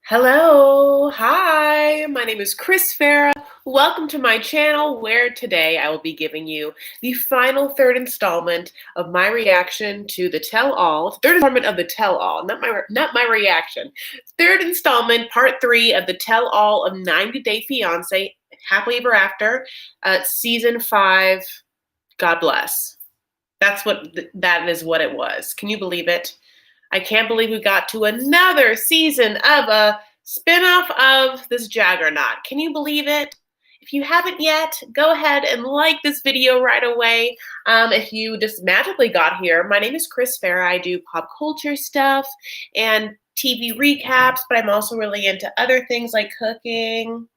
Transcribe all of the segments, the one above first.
Hello, hi, my name is Chris Farah. Welcome to my channel where today I will be giving you the final third installment of my reaction to the third installment of the tell-all, not my reaction. Third installment, part 3 of the tell-all of 90 Day Fiance, Happily Ever After, season 5, God bless. That is what it was. Can you believe it? I can't believe we got to another season of a spinoff of this juggernaut. Can you believe it? If you haven't yet, go ahead and like this video right away. If you just magically got here, my name is Chris Farah. I do pop culture stuff and TV recaps, but I'm also really into other things like cooking.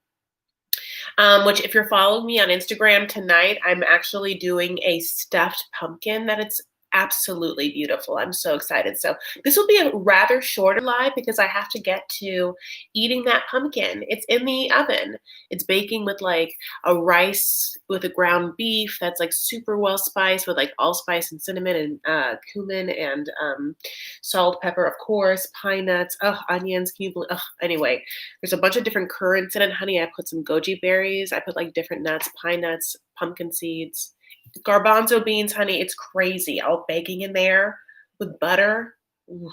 Which if you're following me on Instagram tonight, I'm actually doing a stuffed pumpkin that it's absolutely beautiful. I'm so excited. So this will be a rather shorter live because I have to get to eating that pumpkin. It's in the oven. It's baking with like a rice with a ground beef that's like super well spiced with like allspice and cinnamon and cumin and salt, pepper, of course, pine nuts, onions. Can you believe? Anyway, there's a bunch of different currants in it, honey. I put some goji berries. I put like different nuts, pine nuts, pumpkin seeds, garbanzo beans, honey. It's crazy. All baking in there with butter. Ooh,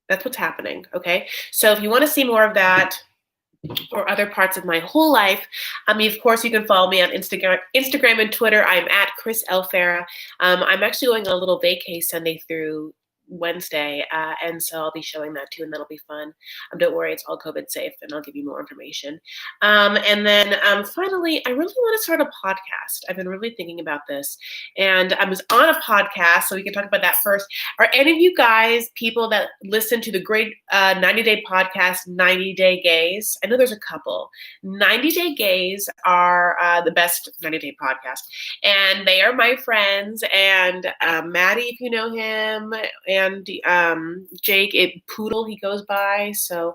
that's what's happening. Okay. So if you want to see more of that or other parts of my whole life, of course, you can follow me on Instagram and Twitter. I'm at Chris L. Farah. I'm actually going on a little vacay Sunday through Wednesday, and so I'll be showing that too, and that'll be fun. Don't worry, it's all COVID safe, and I'll give you more information. And then finally, I really want to start a podcast. I've been really thinking about this, and I was on a podcast, so we can talk about that first. Are any of you guys people that listen to the great 90-day podcast, 90 Day Gays? I know there's a couple. 90 Day Gays are the best 90-day podcast, and they are my friends, and Maddie, if you know him, and Jake, Poodle, he goes by. So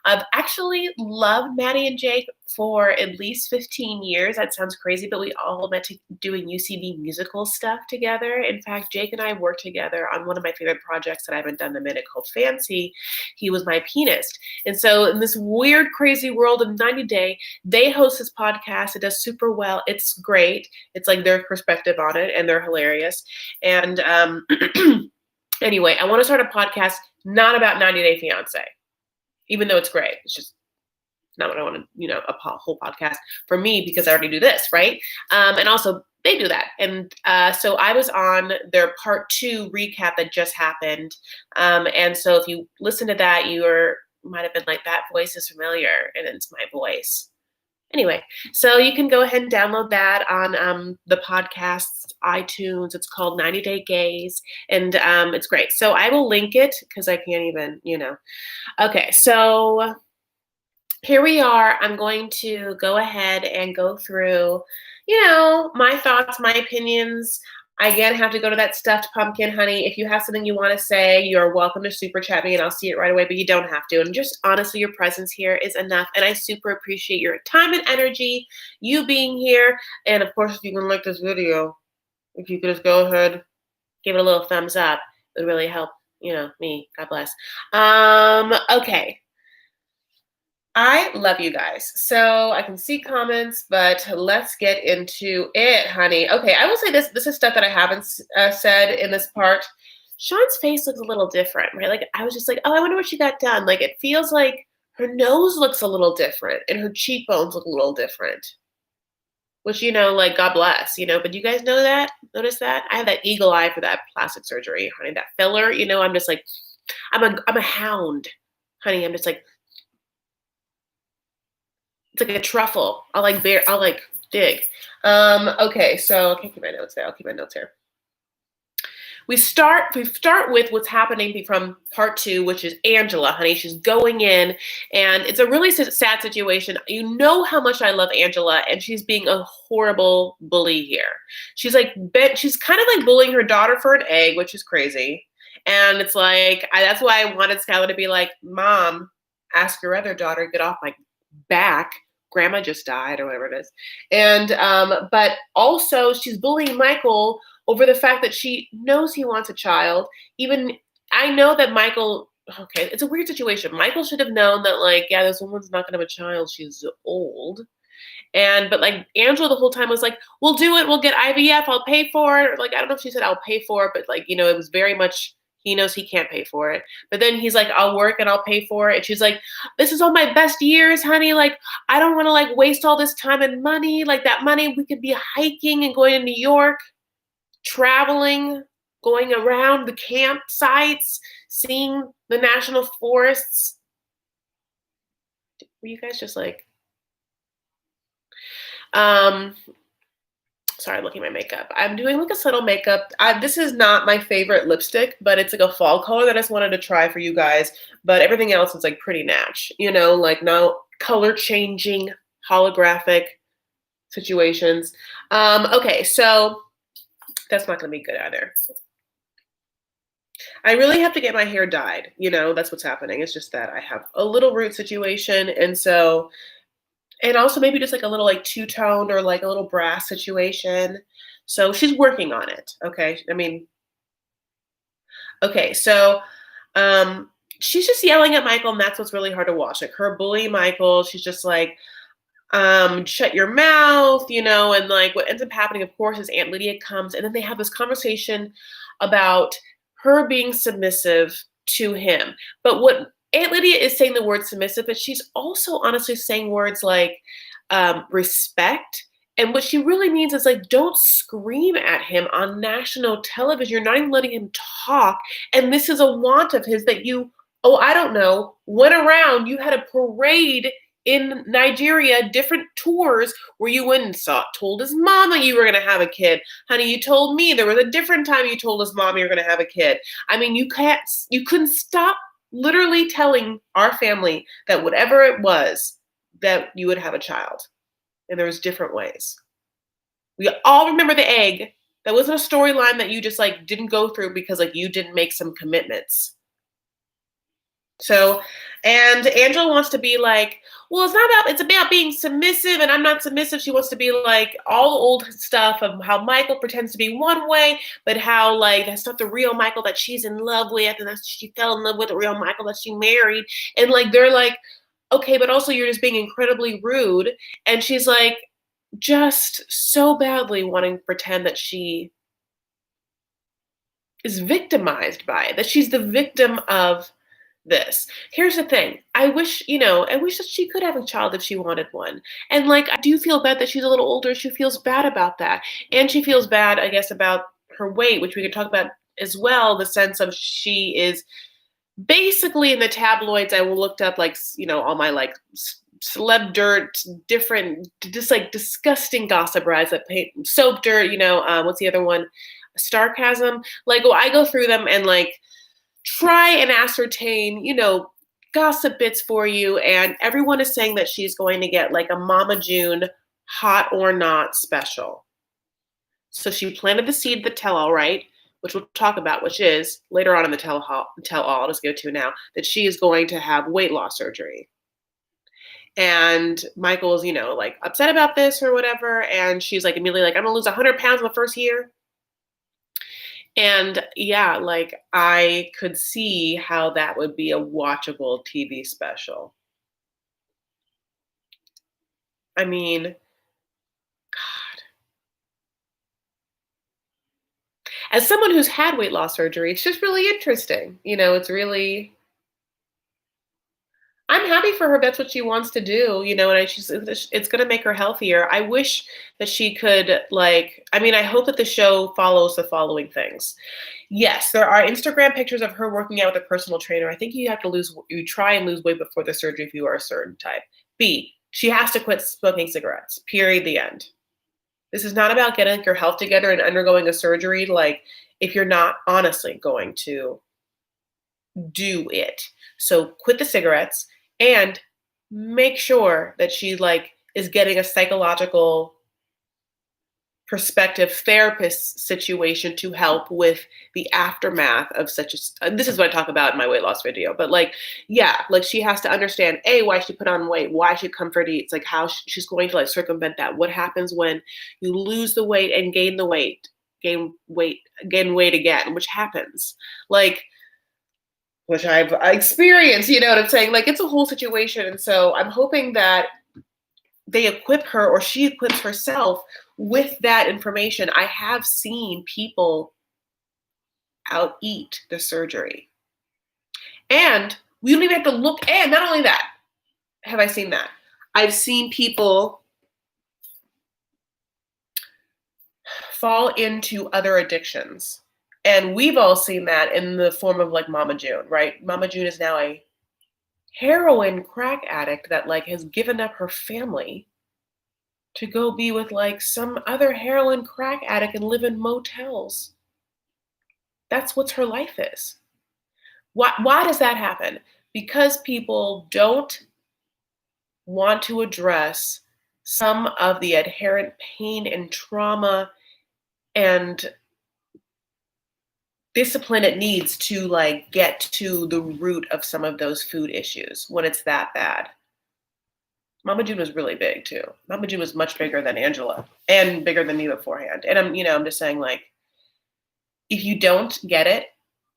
I've actually loved Maddie and Jake for at least 15 years. That sounds crazy, but we all met to doing UCB musical stuff together. In fact, Jake and I worked together on one of my favorite projects that I haven't done in a minute called Fiance. He was my pianist. And so in this weird, crazy world of 90 Day, they host this podcast. It does super well. It's great. It's like their perspective on it, and they're hilarious. And anyway, I want to start a podcast not about 90 Day Fiance, even though it's great. It's just not what I want to, a whole podcast for me because I already do this, right? And also they do that. And so I was on their part 2 recap that just happened. And so if you listen to that, might have been like, that voice is familiar, and it's my voice. Anyway, so you can go ahead and download that on the podcast's iTunes. It's called 90 Day Gays, and it's great. So I will link it because I can't even, Okay, so here we are. I'm going to go ahead and go through, my thoughts, my opinions. I again have to go to that stuffed pumpkin, honey. If you have something you want to say, you're welcome to super chat me and I'll see it right away, but you don't have to. And just honestly, your presence here is enough. And I super appreciate your time and energy, you being here. And of course, if you can like this video, if you could just go ahead, give it a little thumbs up, it would really help, me. God bless. Okay. I love you guys. So I can see comments, but let's get into it, honey. Okay, I will say this. This is stuff that I haven't said in this part. Sean's face looks a little different, right? Like, I was just like, oh, I wonder what she got done. Like, it feels like her nose looks a little different and her cheekbones look a little different. Which, like, God bless, But you guys know that? Notice that? I have that eagle eye for that plastic surgery, honey. That filler, I'm just like, I'm a hound, honey. I'm just like, it's like a truffle. I'll dig. Okay, so I'll keep my notes there. I'll keep my notes here. We start with what's happening from part 2, which is Angela, honey. She's going in, and it's a really sad situation. You know how much I love Angela, and she's being a horrible bully here. She's kind of like bullying her daughter for an egg, which is crazy. And it's like, that's why I wanted Skylar to be like, Mom, ask your other daughter, get off my back. Grandma just died, or whatever it is. And but also she's bullying Michael over the fact that she knows he wants a child. Even I know that Michael Okay, it's a weird situation. Michael should have known that, like, yeah, this woman's not gonna have a child. She's old. And but like Angela the whole time was like, "We'll do it. We'll get IVF. I'll pay for it." Or, like I don't know if she said I'll pay for it, but like it was very much he knows he can't pay for it. But then he's like, "I'll work and I'll pay for it." And she's like, "This is all my best years, honey. Like I don't want to like waste all this time and money. Like that money we could be hiking and going to New York, traveling, going around the campsites, seeing the national forests." Were you guys just like, um, sorry, I'm looking at my makeup. I'm doing like a subtle makeup. This is not my favorite lipstick, but it's like a fall color that I just wanted to try for you guys. But everything else is like pretty natch, like no color changing holographic situations. Okay, so that's not gonna be good either. I really have to get my hair dyed. That's what's happening. It's just that I have a little root situation, and also maybe just like a little like two-toned or like a little brass situation. So she's working on it. Okay. I mean, okay, so um she's just yelling at Michael, and that's what's really hard to watch. Like her bully Michael, she's just like, shut your mouth, and like what ends up happening, of course, is Aunt Lydia comes and then they have this conversation about her being submissive to him. But what Aunt Lydia is saying the word submissive, but she's also honestly saying words like respect. And what she really means is like, don't scream at him on national television. You're not even letting him talk. And this is a want of his that you, oh, I don't know, went around, you had a parade in Nigeria, different tours where you went and told his mama you were going to have a kid. Honey, you told me there was a different time you told his mom you were going to have a kid. I mean, you couldn't stop literally telling our family that whatever it was, that you would have a child. And there was different ways. We all remember the egg. That wasn't a storyline that you just like didn't go through because like you didn't make some commitments. So, and Angela wants to be like, well, it's about being submissive, and I'm not submissive. She wants to be like all the old stuff of how Michael pretends to be one way, but how like that's not the real Michael that she's in love with, and that's she fell in love with the real Michael that she married. And like they're like, okay, but also you're just being incredibly rude. And she's like, just so badly wanting to pretend that she is victimized by it, that she's the victim of this. Here's the thing. I wish that she could have a child if she wanted one. And like I do feel bad that she's a little older. She feels bad about that. And she feels bad, I guess, about her weight, which we could talk about as well, the sense of she is basically in the tabloids. I looked up like, all my like celeb dirt, different, just like disgusting gossip rags that paint soap dirt, what's the other one? Sarcasm. Like, I go through them and like try and ascertain, gossip bits for you. And everyone is saying that she's going to get like a Mama June hot or not special. So she planted the seed, the tell all, right? Which we'll talk about, which is later on in the tell all, let's go to now, that she is going to have weight loss surgery. And Michael's, like upset about this or whatever. And she's like immediately like, I'm gonna lose 100 pounds in the first year. And yeah, like I could see how that would be a watchable TV special. I mean, God. As someone who's had weight loss surgery, it's just really interesting. It's really, I'm happy for her. That's what she wants to do, and it's going to make her healthier. I wish that she could, like, I mean, I hope that the show follows the following things. Yes, there are Instagram pictures of her working out with a personal trainer. I think you try and lose weight before the surgery if you are a certain type. B, she has to quit smoking cigarettes, period, the end. This is not about getting your health together and undergoing a surgery, like, if you're not honestly going to do it. So quit the cigarettes and make sure that she like is getting a psychological perspective therapist situation to help with the aftermath of such a this is what I talk about in my weight loss video. But like, yeah, like she has to understand why she put on weight, why she comfort eats, like how she's going to like circumvent that. What happens when you lose the weight and gain weight again, which happens. Like, which I've experienced, you know what I'm saying? Like, it's a whole situation. And so I'm hoping that they equip her or she equips herself with that information. I have seen people out eat the surgery. And we don't even have to look. And not only that, have I seen that? I've seen people fall into other addictions. And we've all seen that in the form of like Mama June, right? Mama June is now a heroin crack addict that like has given up her family to go be with like some other heroin crack addict and live in motels. That's what her life is. Why does that happen? Because people don't want to address some of the inherent pain and trauma and discipline it needs to like get to the root of some of those food issues when it's that bad. Mama June was really big too. Mama June was much bigger than Angela and bigger than me beforehand. And I'm just saying, like, if you don't get it,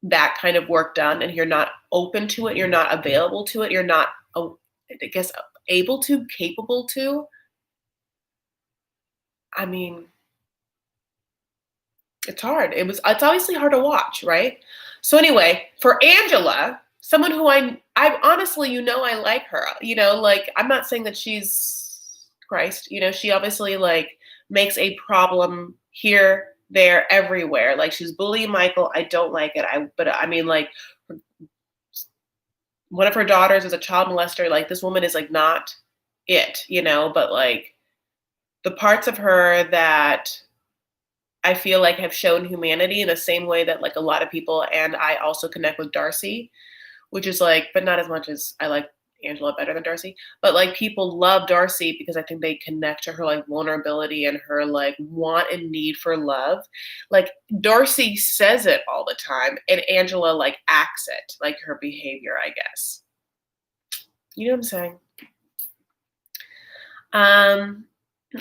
that kind of work done, and you're not open to it, you're not available to it, you're not, I guess, able to, capable to, I mean, it's hard. It's obviously hard to watch, right? So anyway, for Angela, someone who I honestly, I like her. Like, I'm not saying that she's Christ. She obviously like makes a problem here, there, everywhere. Like, she's bullying Michael. I don't like it. But I mean, like, one of her daughters is a child molester. Like, this woman is like not it, but like the parts of her that I feel like have shown humanity in the same way that like a lot of people, and I also connect with Darcy, which is like, but not as much as I like Angela better than Darcy, but like people love Darcy because I think they connect to her like vulnerability and her like want and need for love. Like, Darcy says it all the time and Angela like acts it, like her behavior, I guess. You know what I'm saying?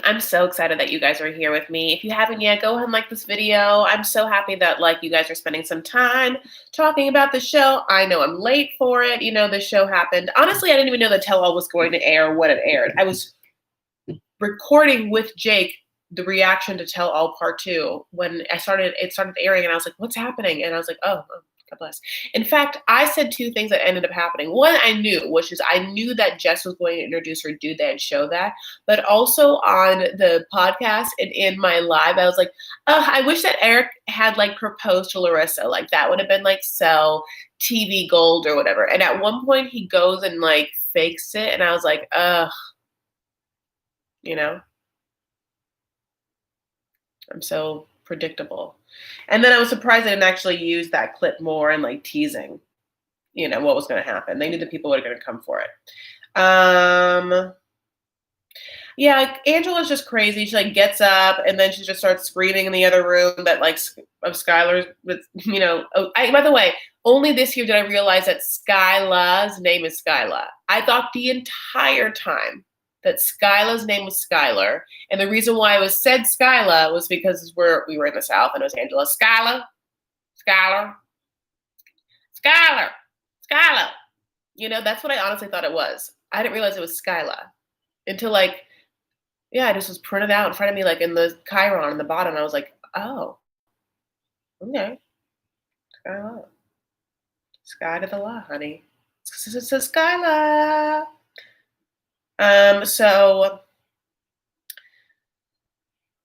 I'm so excited that you guys are here with me. If you haven't yet, go ahead and like this video. I'm so happy that like you guys are spending some time talking about the show. I know I'm late for it. The show happened. Honestly, I didn't even know the tell-all was going to air when it aired. I was recording with Jake the reaction to Tell-All Part 2 when it started airing, and I was like, what's happening? And I was like, oh, God bless. In fact, I said two things that ended up happening. One, I knew, which is I knew that Jess was going to introduce her, do that, and show that. But also on the podcast and in my live, I was like, oh, I wish that Eric had like proposed to Larissa. Like, that would have been like so TV gold or whatever. And at one point he goes and like fakes it. And I was like, ugh, I'm so predictable. And then I was surprised they didn't actually use that clip more and like teasing, what was going to happen. They knew the people were going to come for it. Yeah, like, Angela's just crazy. She like gets up and then she just starts screaming in the other room that like of Skylar's with, by the way, only this year did I realize that Skyla's name is Skyla. I thought the entire time that Skyla's name was Skylar. And the reason why it was said Skyla was because we were in the South and it was Angela. Skylar, Skylar, Skylar, Skylar. That's what I honestly thought it was. I didn't realize it was Skyla until like, yeah, it just was printed out in front of me, like in the Chiron in the bottom. I was like, oh, okay. Skyla. Sky to the law, honey. It says Skyla. So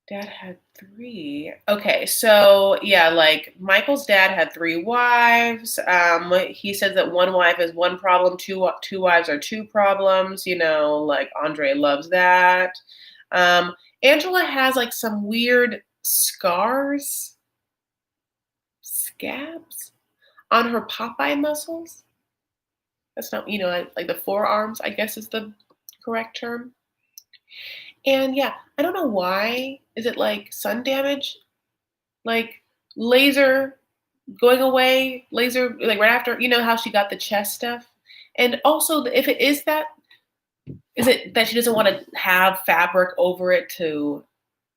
dad had 3. Okay, so yeah, like Michael's dad had 3 wives. He says that one wife is one problem, two wives are 2 problems. Like Andre loves that. Angela has like some weird scabs on her Popeye muscles. That's not, like the forearms, I guess is the correct term. And yeah, I don't know why. Is it like sun damage? Like laser going away, laser like right after, how she got the chest stuff? And also, if it is that, is it that she doesn't want to have fabric over it to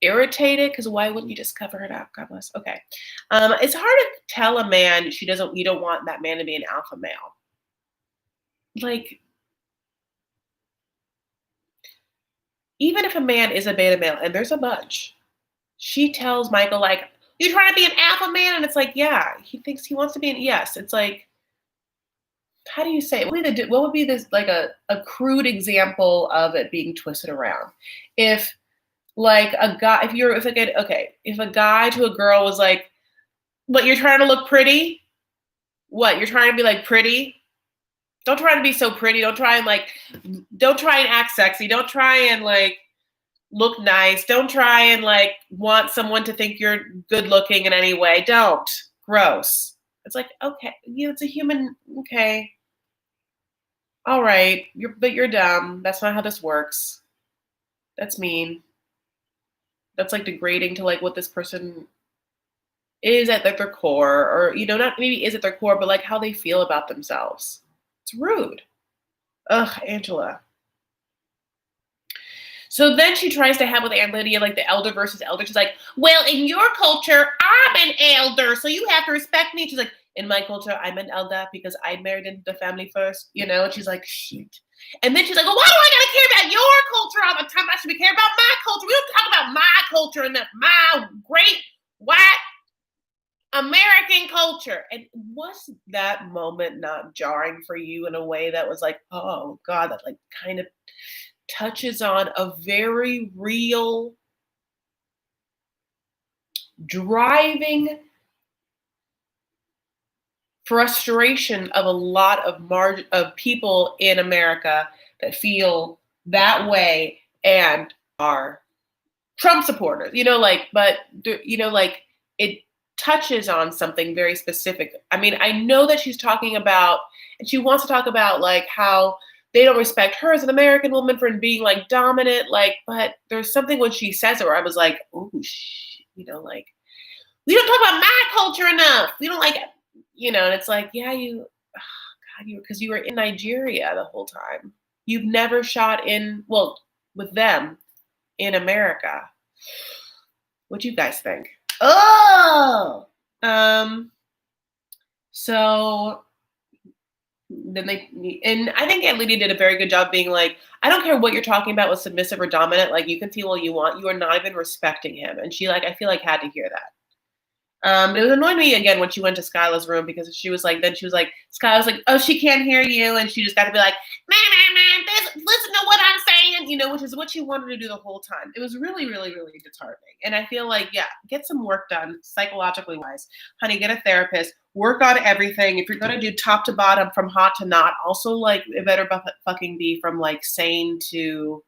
irritated because why wouldn't you just cover it up? God bless. Okay. It's hard to tell a man you don't want that man to be an alpha male. Like, even if a man is a beta male, and there's a bunch, she tells Michael, like, "You trying to be an alpha man?" And it's like, yeah, he thinks he wants to be an yes. It's like, how do you say it? What would be this like a crude example of it being twisted around? If like a guy, if a guy to a girl was like, "What, you're trying to look pretty? What, you're trying to be like pretty? Don't try to be so pretty. Don't try and act sexy. Don't try and like look nice. Don't try and like want someone to think you're good looking in any way. Don't. Gross." It's like, okay, it's a human. Okay, all right, you're dumb. That's not how this works. That's mean. That's like degrading to like what this person is at like their core, or not maybe is at their core, but like how they feel about themselves. It's rude. Ugh, Angela. So then she tries to have with Aunt Lydia, like the elder versus elder. She's like, "Well, in your culture, I'm an elder, so you have to respect me." She's like, "In my culture, I'm an elder because I married into the family first, And she's like, "Shit." And then she's like, "Well, why do I gotta care about your culture all the time? I should be caring about my culture. We don't talk about my culture and my great white American culture." And was that moment not jarring for you in a way that was like, oh God, that like kind of touches on a very real driving frustration of a lot of people in America that feel that way and are Trump supporters, like it touches on something very specific. I mean, I know that she's talking about, and she wants to talk about like how they don't respect her as an American woman for being like dominant, like, but there's something when she says it where I was like, oh, like, we don't talk about my culture enough. We don't like, and it's like, yeah, because you were in Nigeria the whole time. You've never shot with them in America. What do you guys think? Oh, so then I think Aunt Lydia did a very good job being like, I don't care what you're talking about with submissive or dominant. Like, you can feel what you want. You are not even respecting him. And she I feel like had to hear that. It was annoying me again when she went to Skyla's room because she was like, Skyla was like, oh, she can't hear you. And she just got to be like, man, listen to what I'm saying, which is what she wanted to do the whole time. It was really, really, really disheartening. And I feel like, yeah, get some work done psychologically wise. Honey, get a therapist, work on everything. If you're going to do top to bottom from hot to not, also like it better fucking be from like insane to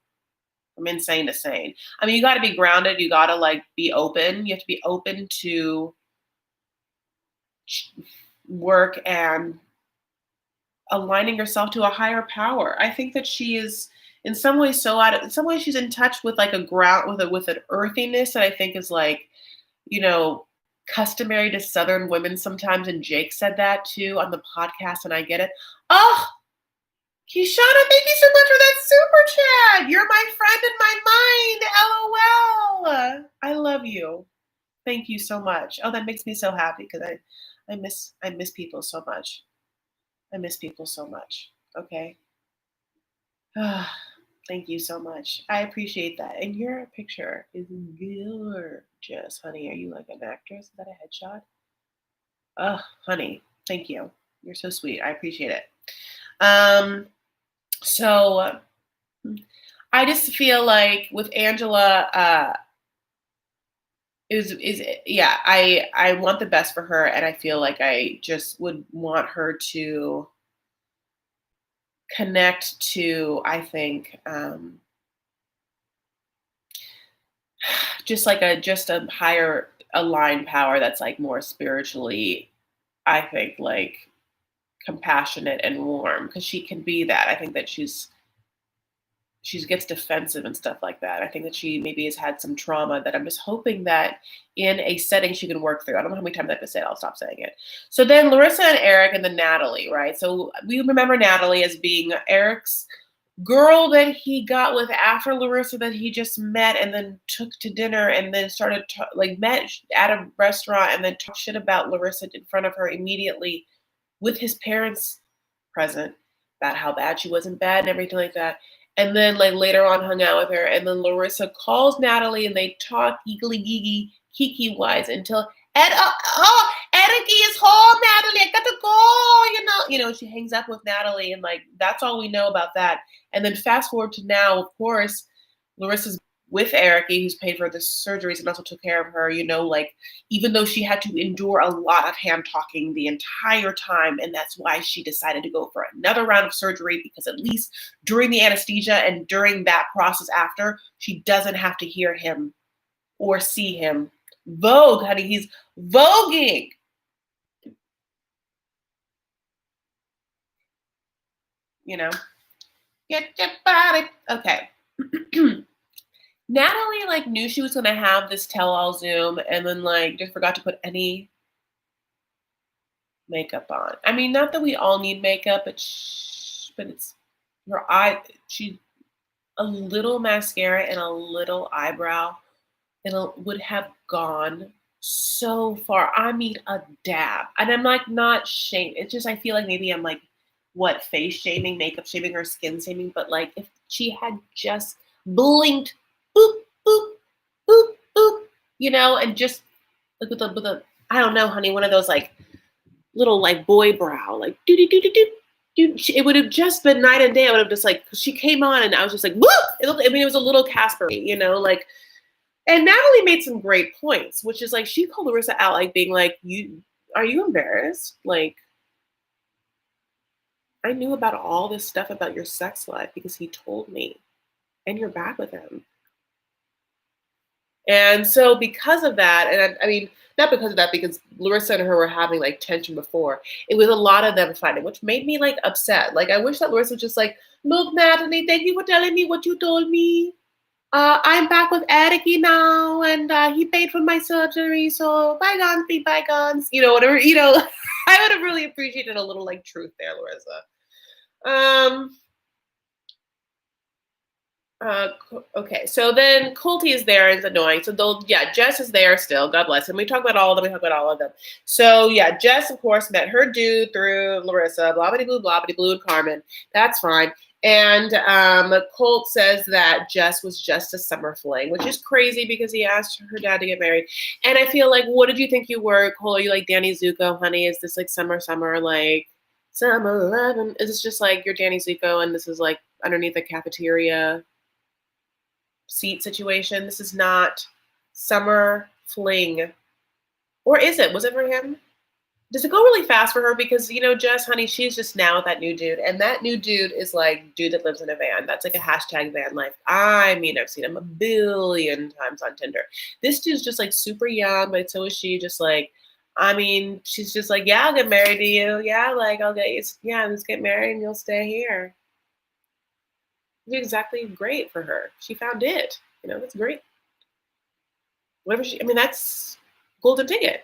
sane. I mean, you got to be grounded. You got to like be open. You have to be open to work and aligning herself to a higher power. I think that she is in some ways in some ways she's in touch with like a ground with an earthiness that I think is like, customary to Southern women sometimes. And Jake said that too on the podcast, and I get it. Oh, Kishana, thank you so much for that super chat. You're my friend in my mind. LOL. I love you. Thank you so much. Oh, that makes me so happy because I miss people so much. I miss people so much. Okay. Thank you so much. I appreciate that. And your picture is gorgeous, honey. Are you like an actress? Is that a headshot? Oh, honey, thank you. You're so sweet. I appreciate it. So I just feel like with Angela, I want the best for her, and I feel like I just would want her to connect to, I think, just a higher aligned power that's like more spiritually, I think, like compassionate and warm, because she can be that. I think that she gets defensive and stuff like that. I think that she maybe has had some trauma that I'm just hoping that in a setting she can work through. I don't know how many times I have to say it. I'll stop saying it. So then Larissa and Eric and then Natalie, right? So we remember Natalie as being Eric's girl that he got with after Larissa that he just met and then took to dinner and then started like met at a restaurant and then talked shit about Larissa in front of her immediately with his parents present about how bad she was in bed and everything like that. And then like later on hung out with her. And then Larissa calls Natalie and they talk giggly giggly kiki wise until Eric is home, Natalie. I got to go, she hangs up with Natalie and like that's all we know about that. And then fast forward to now, of course, Larissa's with Erica, who's paid for the surgeries and also took care of her, like even though she had to endure a lot of hand talking the entire time. And that's why she decided to go for another round of surgery, because at least during the anesthesia and during that process after, she doesn't have to hear him or see him vogue, honey. He's voguing. Get your body. Okay. Natalie like knew she was gonna have this tell-all Zoom and then like just forgot to put any makeup on. I mean, not that we all need makeup, but it's her eye. She a little mascara and a little eyebrow, and it would have gone so far. I mean, a dab. And I'm like not shame. It's just I feel like maybe I'm like face shaming, makeup shaming, or skin shaming. But like if she had just blinked, boop, boop, boop, boop, and just like with a I don't know, honey, one of those like little like boy brow, like do do do do do. It would have just been night and day. I would have just like she came on and I was just like, whoop! It was a little Casper, like. And Natalie made some great points, which is like she called Larissa out, like being like, are you embarrassed? Like, I knew about all this stuff about your sex life because he told me, and you're back with him. And so because of that, and I mean, not because of that, because Larissa and her were having like tension before, it was a lot of them fighting, which made me like upset. Like, I wish that Larissa was just like, look, Natalie, thank you for telling me what you told me. I'm back with Ericy now, and he paid for my surgery, so bygones be bygones. Whatever. I would have really appreciated a little like truth there, Larissa. Okay, so then Colty is there and it's annoying. So Jess is there still. God bless him. We talk about all of them. So yeah, Jess of course met her dude through Larissa. Blah blah blue, and Carmen. That's fine. And Colt says that Jess was just a summer fling, which is crazy because he asked her dad to get married. And I feel like, what did you think you were, Colt? Are you like Danny Zuko, honey? Is this like summer, like summer 11? Is this just like you're Danny Zuko and this is like underneath a cafeteria seat situation? This is not summer fling. Or is it? Was it for him? Does it go really fast for her? Because, Jess, honey, she's just now with that new dude. And that new dude is like dude that lives in a van. That's like a hashtag van life. I mean, I've seen him a billion times on Tinder. This dude's just like super young, but so is she. Just like, I mean, she's just like, yeah, I'll get married to you. Yeah, like, I'll get you. Yeah, let's get married and you'll stay here. It's exactly great for her. She found it. That's great. That's golden ticket.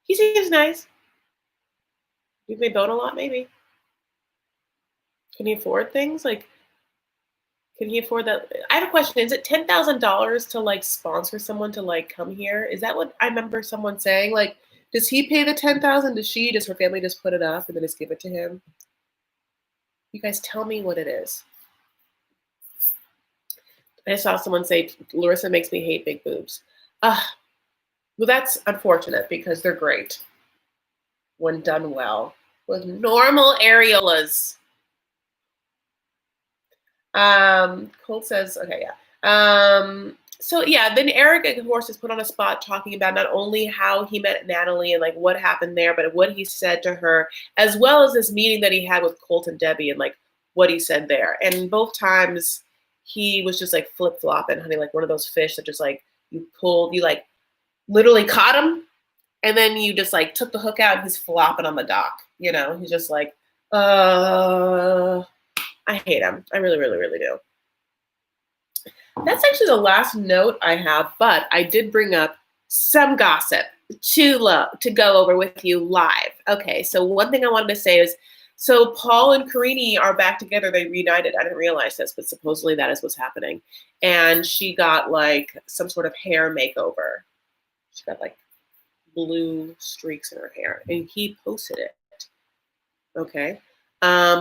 He seems nice. We've made bone a lot, maybe. Can he afford things? Like, can he afford that? I have a question. Is it $10,000 to like sponsor someone to like come here? Is that what I remember someone saying? Like, does he pay the $10,000? Does her family just put it up and then just give it to him? You guys tell me what it is. I saw someone say, Larissa makes me hate big boobs. Well, that's unfortunate because they're great when done well with normal areolas. Colt says, okay, yeah. So yeah, then Eric, of course, is put on a spot talking about not only how he met Natalie and like what happened there, but what he said to her, as well as this meeting that he had with Colt and Debbie and like what he said there. And both times he was just like flip-flopping, honey, like one of those fish that just like you like literally caught him and then you just like took the hook out and he's flopping on the dock. He's just like, I hate him. I really, really, really do. That's actually the last note I have, but I did bring up some gossip to go over with you live. Okay, so one thing I wanted to say is So Paul and Karini are back together. They reunited. I didn't realize this, but supposedly that is what's happening. And she got like some sort of hair makeover. She got like blue streaks in her hair, and he posted it. Okay.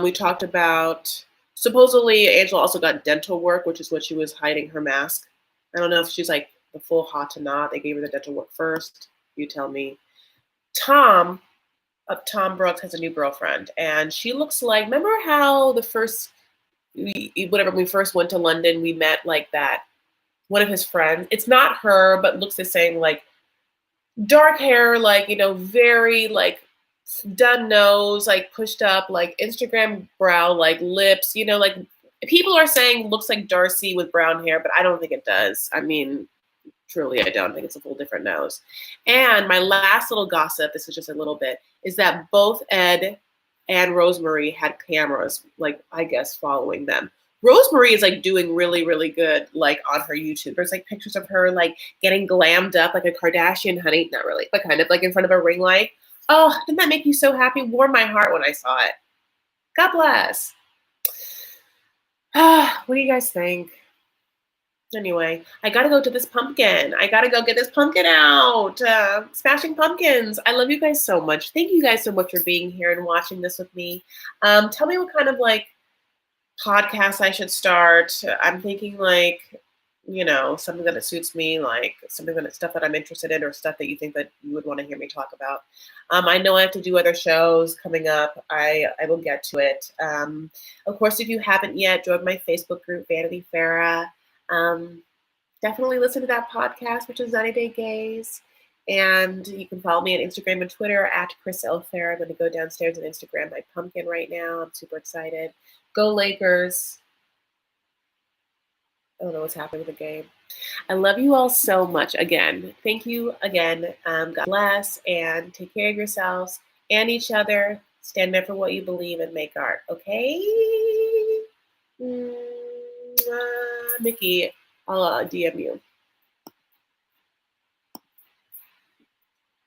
We talked about supposedly Angela also got dental work, which is what she was hiding her mask. I don't know if she's like the full hot to not. They gave her the dental work first. You tell me. Tom, Tom Brooks has a new girlfriend, and she looks like. Remember how the first, whenever we first went to London, we met like that one of his friends. It's not her, but looks the same. Like dark hair, like very like done nose, like pushed up, like Instagram brow, like lips. Like people are saying looks like Darcy with brown hair, but I don't think it does. I mean, truly, I don't think it's a full different nose. And my last little gossip, this is just a little bit, is that both Ed and Rosemary had cameras, like I guess following them. Rosemary is like doing really, really good, like on her YouTube. There's like pictures of her like getting glammed up like a Kardashian, honey. Not really, but kind of like in front of a ring light. Oh, didn't that make you so happy? Warmed my heart when I saw it. God bless. What do you guys think? Anyway, I gotta go to this pumpkin. I gotta go get this pumpkin out. Smashing pumpkins. I love you guys so much. Thank you guys so much for being here and watching this with me. Tell me what kind of like podcast I should start. I'm thinking like, something that suits me, like stuff that I'm interested in or stuff that you think that you would want to hear me talk about. I know I have to do other shows coming up. I will get to it. Of course, if you haven't yet, join my Facebook group, Vanity Farah. Definitely listen to that podcast, which is 90 Day Gaze. And you can follow me on Instagram and Twitter at Chris L. Farah. I'm going to go downstairs and Instagram my pumpkin right now. I'm super excited. Go Lakers. I don't know what's happening with the game. I love you all so much. Again, thank you again. God bless and take care of yourselves and each other. Stand up for what you believe and make art. Okay? Mickey, I'll DM you.